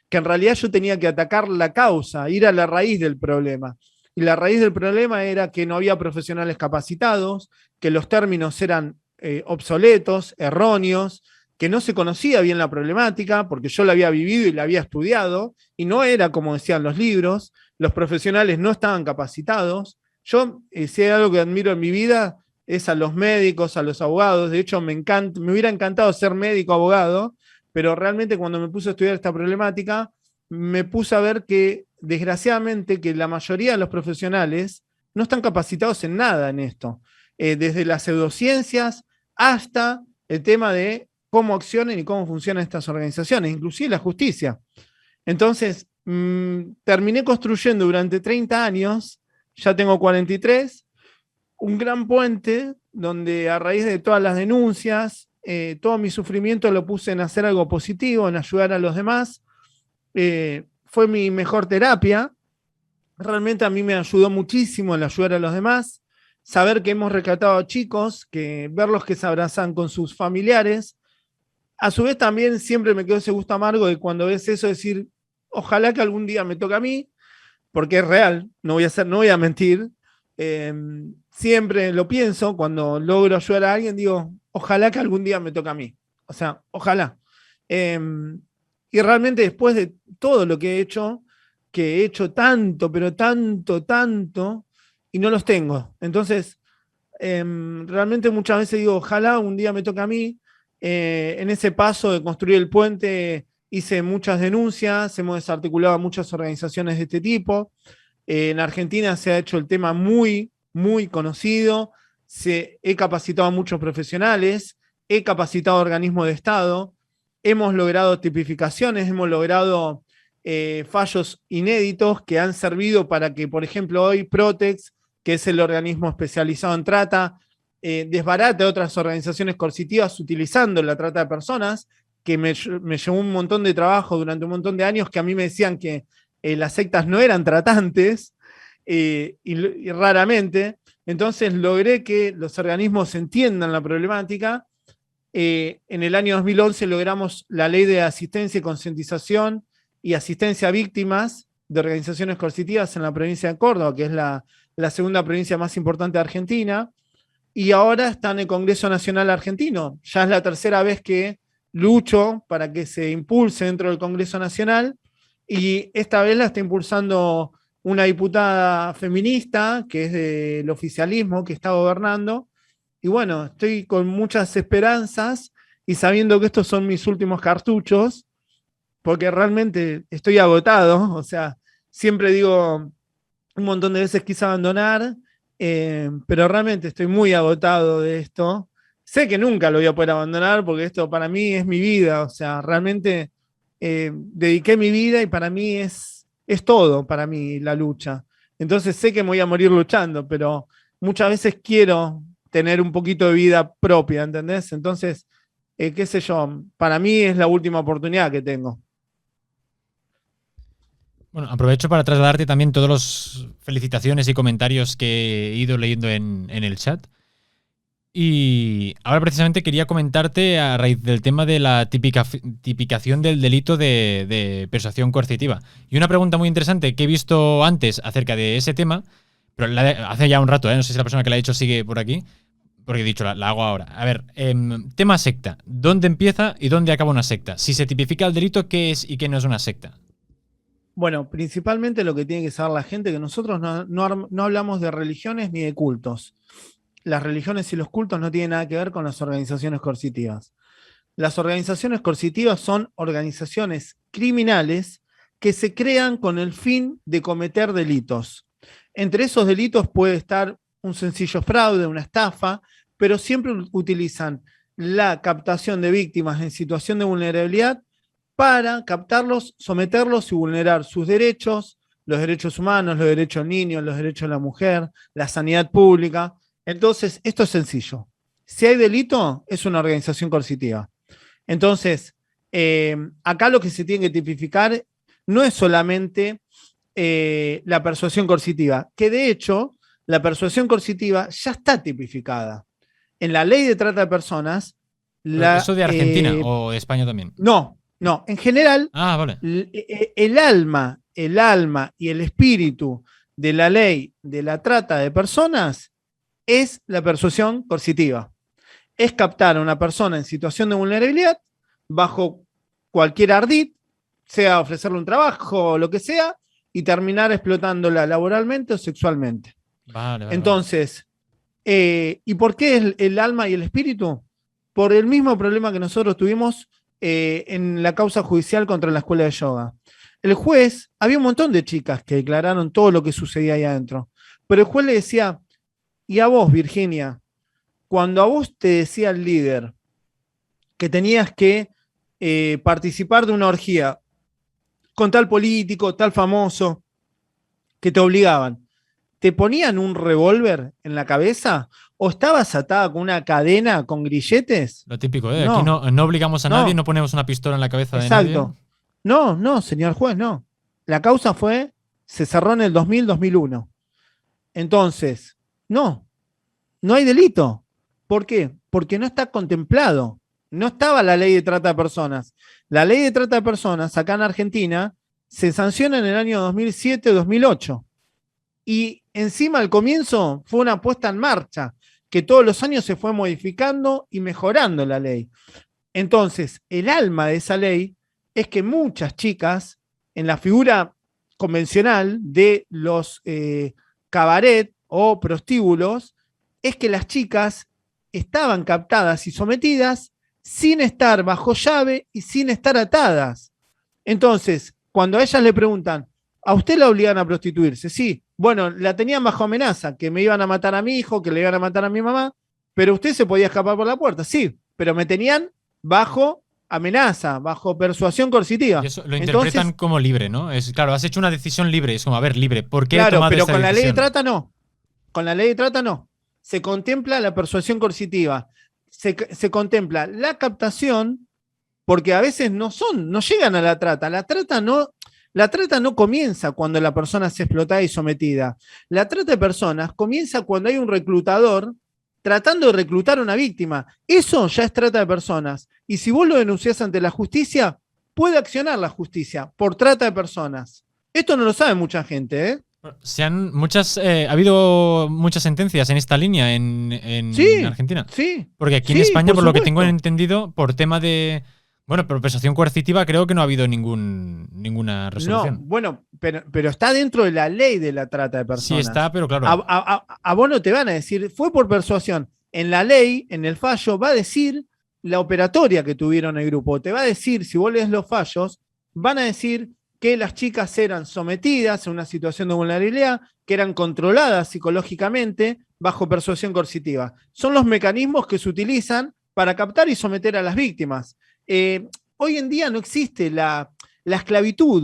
que en realidad yo tenía que atacar la causa, ir a la raíz del problema. Y la raíz del problema era que no había profesionales capacitados, que los términos eran obsoletos, erróneos, que no se conocía bien la problemática, porque yo la había vivido y la había estudiado, y no era como decían los libros, los profesionales no estaban capacitados. Yo, si hay algo que admiro en mi vida, es a los médicos, a los abogados. De hecho, me hubiera encantado ser médico abogado, pero realmente cuando me puse a estudiar esta problemática, me puse a ver que, desgraciadamente, que la mayoría de los profesionales no están capacitados en nada en esto. Desde las pseudociencias hasta el tema de cómo accionan y cómo funcionan estas organizaciones, inclusive la justicia. Entonces, terminé construyendo durante 30 años, ya tengo 43, un gran puente donde a raíz de todas las denuncias, todo mi sufrimiento lo puse en hacer algo positivo, en ayudar a los demás. Fue mi mejor terapia. Realmente a mí me ayudó muchísimo el ayudar a los demás. Saber que hemos rescatado a chicos, que verlos que se abrazan con sus familiares. A su vez también siempre me quedó ese gusto amargo de cuando ves eso decir, ojalá que algún día me toque a mí, porque es real, no voy a mentir. Eh, Siempre lo pienso, cuando logro ayudar a alguien, digo, ojalá que algún día me toque a mí. O sea, ojalá. Eh, y realmente después de todo lo que he hecho tanto, pero tanto, tanto, y no los tengo. Entonces, realmente muchas veces digo, ojalá un día me toque a mí. En ese paso de construir el puente hice muchas denuncias, hemos desarticulado a muchas organizaciones de este tipo. En Argentina se ha hecho el tema muy, muy conocido. He capacitado a muchos profesionales, he capacitado a organismos de Estado, hemos logrado tipificaciones, hemos logrado fallos inéditos que han servido para que, por ejemplo, hoy Protex, que es el organismo especializado en trata, desbarate a otras organizaciones coercitivas utilizando la trata de personas, que me llevó un montón de trabajo durante un montón de años, que a mí me decían que las sectas no eran tratantes, y raramente. Entonces logré que los organismos entiendan la problemática. En el año 2011 logramos la ley de asistencia y concientización y asistencia a víctimas de organizaciones coercitivas en la provincia de Córdoba, que es la segunda provincia más importante de Argentina, y ahora está en el Congreso Nacional Argentino. Ya es la tercera vez que lucho para que se impulse dentro del Congreso Nacional, y esta vez la está impulsando una diputada feminista, que es del oficialismo, que está gobernando. Y bueno, estoy con muchas esperanzas y sabiendo que estos son mis últimos cartuchos, porque realmente estoy agotado. O sea, siempre digo, un montón de veces quise abandonar, pero realmente estoy muy agotado de esto. Sé que nunca lo voy a poder abandonar porque esto para mí es mi vida. O sea, realmente dediqué mi vida y para mí es todo, para mí la lucha. Entonces sé que me voy a morir luchando, pero muchas veces quiero tener un poquito de vida propia, ¿entendés? Entonces, qué sé yo, para mí es la última oportunidad que tengo. Bueno, aprovecho para trasladarte también todas las felicitaciones y comentarios que he ido leyendo en el chat. Y ahora precisamente quería comentarte a raíz del tema de la tipificación del delito de persuasión coercitiva. Y una pregunta muy interesante que he visto antes acerca de ese tema, pero hace ya un rato, no sé si la persona que la ha hecho sigue por aquí, porque he dicho, la hago ahora. A ver, tema secta. ¿Dónde empieza y dónde acaba una secta? Si se tipifica el delito, ¿qué es y qué no es una secta? Bueno, principalmente lo que tiene que saber la gente, que nosotros no hablamos de religiones ni de cultos. Las religiones y los cultos no tienen nada que ver con las organizaciones coercitivas. Las organizaciones coercitivas son organizaciones criminales que se crean con el fin de cometer delitos. Entre esos delitos puede estar un sencillo fraude, una estafa, pero siempre utilizan la captación de víctimas en situación de vulnerabilidad para captarlos, someterlos y vulnerar sus derechos, los derechos humanos, los derechos del niño, los derechos de la mujer, la sanidad pública. Entonces, esto es sencillo. Si hay delito, es una organización coercitiva. Entonces, acá lo que se tiene que tipificar no es solamente la persuasión coercitiva, que de hecho la persuasión coercitiva ya está tipificada. En la ley de trata de personas, ¿Eso de Argentina o de España también? No, en general, Vale. el alma y el espíritu de la ley de la trata de personas es la persuasión coercitiva. Es captar a una persona en situación de vulnerabilidad bajo cualquier ardid, sea ofrecerle un trabajo o lo que sea, y terminar explotándola laboralmente o sexualmente. Vale. Entonces, ¿y por qué es el alma y el espíritu? Por el mismo problema que nosotros tuvimos en la causa judicial contra la escuela de yoga. El juez, había un montón de chicas que declararon todo lo que sucedía ahí adentro, pero el juez le decía, y a vos, Virginia, cuando a vos te decía el líder que tenías que participar de una orgía con tal político, tal famoso, que te obligaban, ¿te ponían un revólver en la cabeza o estabas atada con una cadena con grilletes? Lo típico, ¿eh? No, aquí no obligamos a nadie, no ponemos una pistola en la cabeza de nadie. Exacto. No, señor juez, no. La causa se cerró en el 2000-2001. Entonces, no hay delito. ¿Por qué? Porque no está contemplado. No estaba la ley de trata de personas. La ley de trata de personas acá en Argentina se sanciona en el año 2007-2008. Y encima al comienzo fue una puesta en marcha que todos los años se fue modificando y mejorando la ley. Entonces, el alma de esa ley es que muchas chicas, en la figura convencional de los cabaret o prostíbulos, es que las chicas estaban captadas y sometidas sin estar bajo llave y sin estar atadas. Entonces, cuando a ellas le preguntan, ¿a usted la obligan a prostituirse? Sí. Bueno, la tenían bajo amenaza, que me iban a matar a mi hijo, que le iban a matar a mi mamá, pero usted se podía escapar por la puerta. Sí, pero me tenían bajo amenaza, bajo persuasión coercitiva. Y eso lo interpretan entonces, como libre, ¿no? Claro, has hecho una decisión libre. Es como, a ver, libre. ¿Por qué claro, he tomado pero esta con decisión? La ley de trata no. Con la ley de trata no. Se contempla la persuasión coercitiva. Se contempla la captación, porque a veces no llegan a la trata. La trata no, La trata no comienza cuando la persona es explotada y sometida. La trata de personas comienza cuando hay un reclutador tratando de reclutar a una víctima. Eso ya es trata de personas. Y si vos lo denunciás ante la justicia, puede accionar la justicia por trata de personas. Esto no lo sabe mucha gente, ¿eh? Ha habido muchas sentencias en esta línea en Sí, Argentina. sí. Porque aquí en Sí, España, por lo que tengo supuesto. entendido, por tema de. Bueno, por persuasión coercitiva, creo que no ha habido ninguna No, resolución. bueno, pero está dentro de la ley de la trata de Sí personas. está, pero A, claro. a vos no te van a decir, fue por persuasión. En la ley, en el fallo, va a decir la operatoria que tuvieron el grupo. Te va a decir, si vos lees los fallos, van a decir que las chicas eran sometidas en una situación de vulnerabilidad, que eran controladas psicológicamente bajo persuasión coercitiva. Son los mecanismos que se utilizan para captar y someter a las víctimas. Hoy en día no existe la esclavitud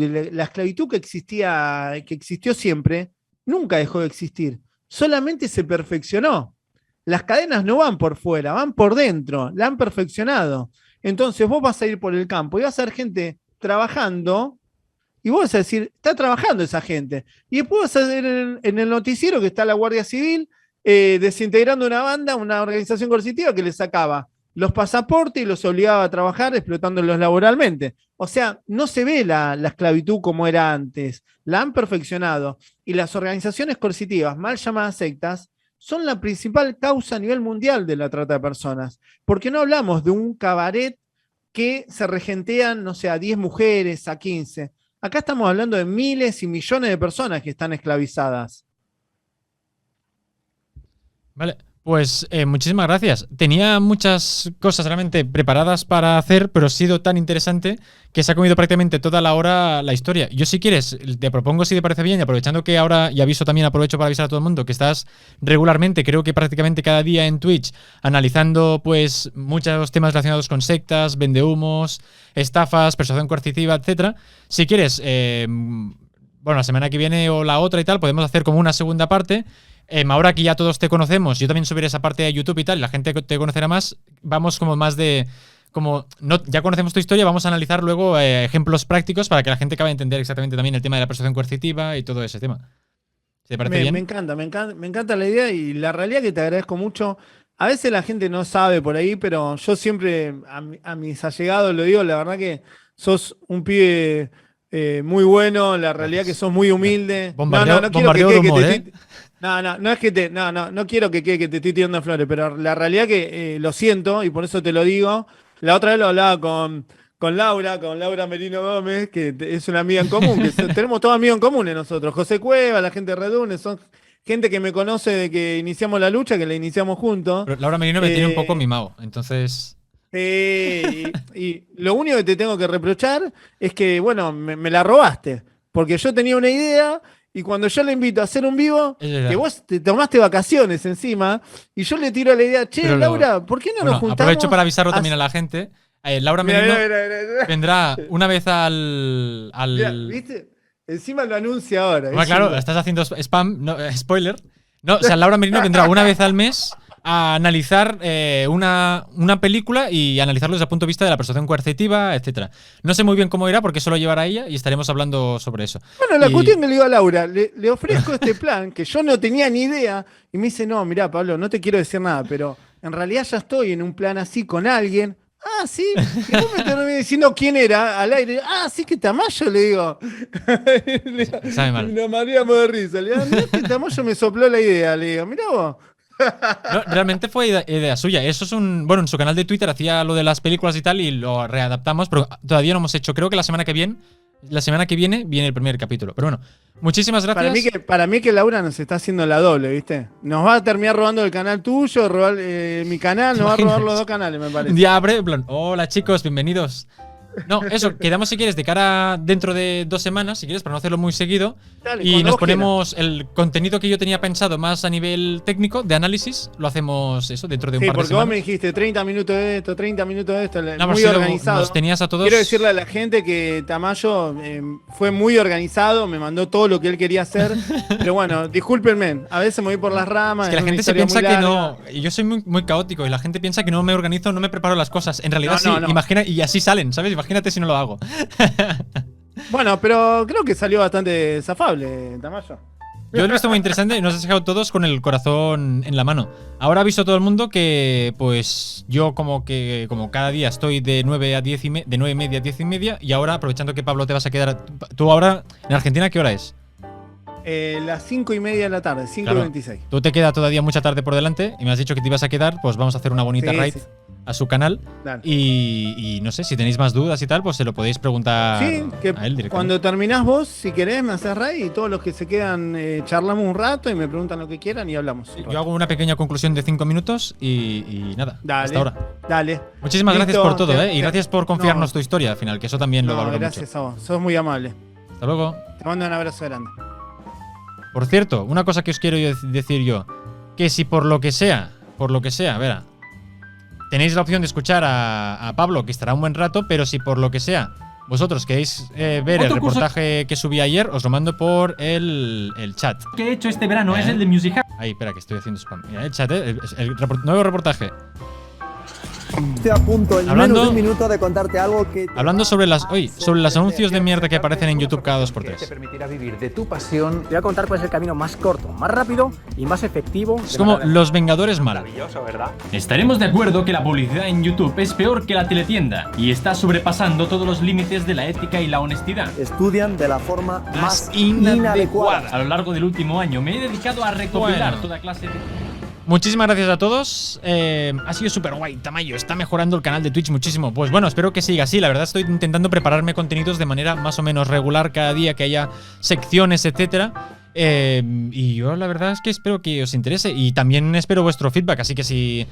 que existió siempre, nunca dejó de existir. Solamente se perfeccionó. Las cadenas no van por fuera, van por dentro, la han perfeccionado. Entonces vos vas a ir por el campo y vas a ver gente trabajando y vos vas a decir, está trabajando esa gente. Y después vas a ver en el noticiero que está la Guardia Civil desintegrando una banda, una organización coercitiva que le sacaba los pasaportes y los obligaba a trabajar explotándolos laboralmente. O sea, no se ve la esclavitud como era antes, la han perfeccionado. Y las organizaciones coercitivas, mal llamadas sectas, son la principal causa a nivel mundial de la trata de personas. Porque no hablamos de un cabaret que se regentean, no sé, a 10 mujeres, a 15. Acá estamos hablando de miles y millones de personas que están esclavizadas. Vale, pues muchísimas gracias. Tenía muchas cosas realmente preparadas para hacer, pero ha sido tan interesante que se ha comido prácticamente toda la hora la historia. Yo, si quieres, te propongo, si te parece bien, y aprovechando que ahora, y aviso también, aprovecho para avisar a todo el mundo que estás regularmente, creo que prácticamente cada día en Twitch, analizando pues muchos temas relacionados con sectas, vendehumos, estafas, persuasión coercitiva, etcétera. Si quieres, bueno, la semana que viene o la otra y tal, podemos hacer como una segunda parte. Ahora que ya todos te conocemos, yo también subiré esa parte de YouTube y tal, y la gente te conocerá más, vamos como más de. Como no, ya conocemos tu historia, vamos a analizar luego ejemplos prácticos para que la gente acabe de entender exactamente también el tema de la persuasión coercitiva y todo ese tema. ¿Te parece Me bien? encanta, me encanta, me encanta la idea y la realidad que te agradezco mucho. A veces la gente no sabe por ahí, pero yo siempre a mis allegados lo digo, la verdad que sos un pibe muy bueno, la realidad que Gracias. sos muy Gracias. humilde. No, no, Bombardeo, no quiero que bombardeo de quede que te humor, ¿eh? estoy. No, no, no es que te. No, no, no quiero que quede que te estoy tirando flores, pero la realidad que lo siento y por eso te lo digo. La otra vez lo hablaba con Laura Merino Gómez, que es una amiga en común, tenemos todos amigos en común nosotros. José Cueva, la gente de Redune, son gente que me conoce de que iniciamos la lucha, que la iniciamos juntos. Pero Laura Merino me tiene un poco Eh, mimado, entonces. y lo único que te tengo que reprochar es que, bueno, me la robaste. Porque yo tenía una idea y cuando yo le invito a hacer un vivo, Es que verdad. vos te tomaste vacaciones encima, y yo le tiro la idea, che, Pero Laura, ¿por qué no nos bueno, aprovecho para juntamos? avisarlo también a la gente. Laura Mira, Merino mira, mira, mira, vendrá una vez al. mira, al ¿viste? Encima lo anuncia ahora. Bueno, Es claro, un... estás haciendo spam, no, spoiler. No, o sea, Laura Merino vendrá una vez al mes a analizar una película y analizarlo desde el punto de vista de la persuasión coercitiva, etcétera. No sé muy bien cómo irá porque solo llevará ella y estaremos hablando sobre eso. Bueno, la Y cuestión que le digo a Laura, le ofrezco este plan que yo no tenía ni idea, y me dice, no, mirá, Pablo, no te quiero decir nada, pero en realidad ya estoy en un plan así con alguien. Ah, sí. Y vos me terminás diciendo quién era al aire. Ah, sí, que Tamayo, le digo. sabe Y mal. nos mareamos de risa. Le digo, mirá que Tamayo me sopló la idea. Le digo, mirá vos. No, realmente fue idea suya. Eso es un. Bueno, en su canal de Twitter hacía lo de las películas y tal y lo readaptamos, pero todavía no hemos hecho. Creo que la semana que viene. La semana que viene el primer capítulo. Pero bueno, muchísimas gracias. Para mí que Laura nos está haciendo la doble, ¿viste? Nos va a terminar robando el canal tuyo, robar mi canal, ¿Te nos va a robar los imaginas? dos canales, me Un parece. día abre, en plan, hola chicos, bienvenidos. No, eso, quedamos si quieres de cara dentro de 2 semanas, si quieres, para no hacerlo muy seguido. Dale, Y cuando nos vos quieras. ponemos el contenido que yo tenía pensado más a nivel técnico, de análisis, lo hacemos eso dentro de un Sí, par de porque vos semanas. me dijiste 30 minutos de esto, 30 minutos de esto, No, pero muy sí, organizado. nos tenías a todos. Quiero decirle a la gente que Tamayo fue muy organizado, me mandó todo lo que él quería hacer. Pero bueno, discúlpenme, a veces me voy por las ramas. Es que es la una gente se historia piensa muy que larga. no. Y yo soy muy caótico y la gente piensa que no me organizo, no me preparo las cosas. En realidad No, sí, no, no. imagina, y así salen, ¿sabes? Imagínate si no lo hago. Bueno, pero creo que salió bastante zafable, Tamayo. Yo lo he visto muy interesante y nos has dejado todos con el corazón en la mano. Ahora ha visto todo el mundo que, pues, yo como cada día estoy de 9 a 10 de 9 y media a 10 y media, y ahora, aprovechando que Pablo te vas a quedar. ¿Tú ahora en Argentina qué hora es? Las 5:30 de la tarde, 5:26. Tú te queda todavía mucha tarde por delante y me has dicho que te ibas a quedar, pues vamos a hacer una bonita Sí, raid sí. a su canal. Dale. Y no sé, si tenéis más dudas y tal, pues se lo podéis preguntar Sí, que a él directamente. cuando terminás vos, si querés, me haces raid y todos los que se quedan charlamos un rato y me preguntan lo que quieran y hablamos. un Yo rato. hago una pequeña conclusión de 5 minutos y nada, Dale. hasta ahora. Dale. Muchísimas Listo, gracias por todo, te- y te- gracias por confiarnos no. tu historia al final, que eso también lo No, valoro gracias mucho. a vos. Sos muy amable. Hasta luego. Te mando un abrazo grande. Por cierto, una cosa que os quiero decir yo, que si por lo que sea, verá, tenéis la opción de escuchar a Pablo, que estará un buen rato, pero si por lo que sea vosotros queréis ver el reportaje que subí ayer, os lo mando por el chat. Que he hecho este verano es el de Music Hub. Ahí, espera, que estoy haciendo spam. Mira, el chat, nuevo reportaje. Estoy a punto en Hablando- menos de un minuto de contarte algo que Hablando sobre los anuncios de mierda que aparecen en YouTube cada 2x3. Te permitirá vivir de tu pasión. Te voy a contar cuál es el camino más corto, más rápido y más efectivo. Es como Los Vengadores mal. Maravilloso, ¿verdad? Estaremos de acuerdo que la publicidad en YouTube es peor que la teletienda y está sobrepasando todos los límites de la ética y la honestidad. estudian de la forma más inadecuada. inadecuada. A lo largo del último año me he dedicado a recopilar Bueno. toda clase de... Muchísimas gracias a todos. Ha sido súper guay, Tamayo. Está mejorando el canal de Twitch muchísimo. Pues bueno, espero que siga así. La verdad estoy intentando prepararme contenidos de manera más o menos regular cada día, que haya secciones, etcétera. Y yo la verdad es que espero que os interese y también espero vuestro feedback, así que si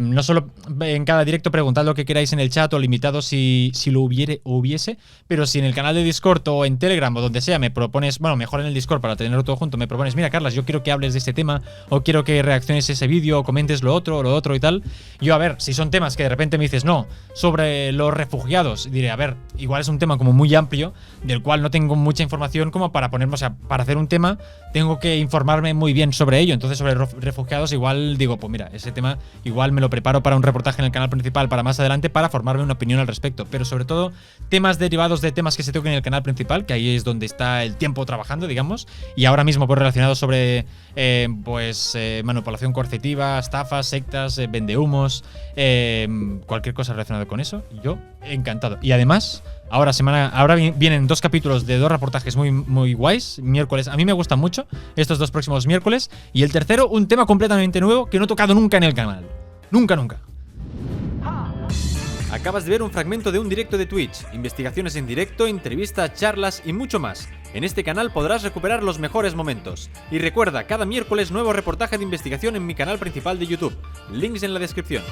no solo en cada directo preguntad lo que queráis en el chat o limitado si lo hubiese, pero si en el canal de Discord o en Telegram o donde sea me propones, bueno, mejor en el Discord para tenerlo todo junto, me propones, mira Carlas, yo quiero que hables de este tema o quiero que reacciones a ese vídeo o comentes lo otro y tal. Yo a ver, si son temas que de repente me dices, no, sobre los refugiados, diré, a ver, igual es un tema como muy amplio del cual no tengo mucha información como para ponerme, o sea, para hacer un tema tengo que informarme muy bien sobre ello. Entonces sobre refugiados igual digo, pues mira, ese tema igual me lo preparo para un reportaje en el canal principal para más adelante para formarme una opinión al respecto. Pero sobre todo temas derivados de temas que se toquen en el canal principal, que ahí es donde está el tiempo trabajando, digamos. Y ahora mismo pues relacionados sobre manipulación coercitiva, estafas, sectas, vendehumos, cualquier cosa relacionada con eso. Yo encantado. Y además ahora vienen 2 capítulos de 2 reportajes muy, muy guays. Miércoles, a mí me gustan mucho estos 2 próximos miércoles. Y el tercero, un tema completamente nuevo que no he tocado nunca en el canal. Nunca. Acabas de ver un fragmento de un directo de Twitch, investigaciones en directo, entrevistas, charlas y mucho más. En este canal podrás recuperar los mejores momentos. Y recuerda, cada miércoles nuevo reportaje de investigación en mi canal principal de YouTube. Links en la descripción.